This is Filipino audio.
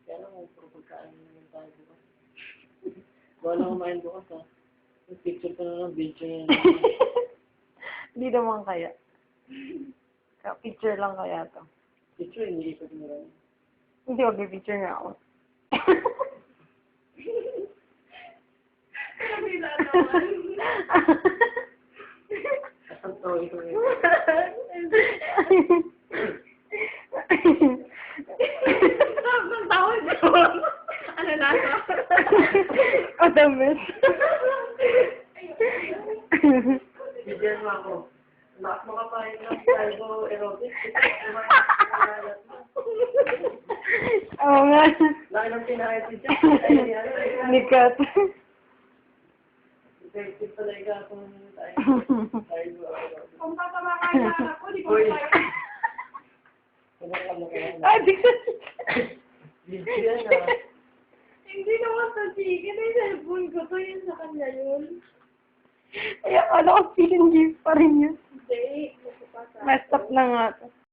Kaya lang, puro pagkain naman tayo bukas. Wala kumain bukas, ha? Yung picture ko na lang, video yan. Hindi naman kaya. Picture lang kaya to. Picture, iniikot mo rin. Hindi, mag-picture nga ako. Kabila naman. Asang tao ito eh. Ang tawag ko. Ano na to? O, damit. Bigyan mo ako. Lakas mo ka pa rin ng cargo aerobics. Oo nga. Laki ng pinahit si Jack. Ay, yan. Nikat. Effective talaga kung tayo. Cargo aerobics. Kung tatamakain na ako, di ko Uy. kaya. Kumaka mo kaya na. Ay, di ko. Video yan, ha? Hindi naman sa chicken. Ay, cellphone ko to. Yun sa kanya yun. Ay, akala ko feeling gift pa rin yun. Hindi. Nasa pa sa Messed up na nga to.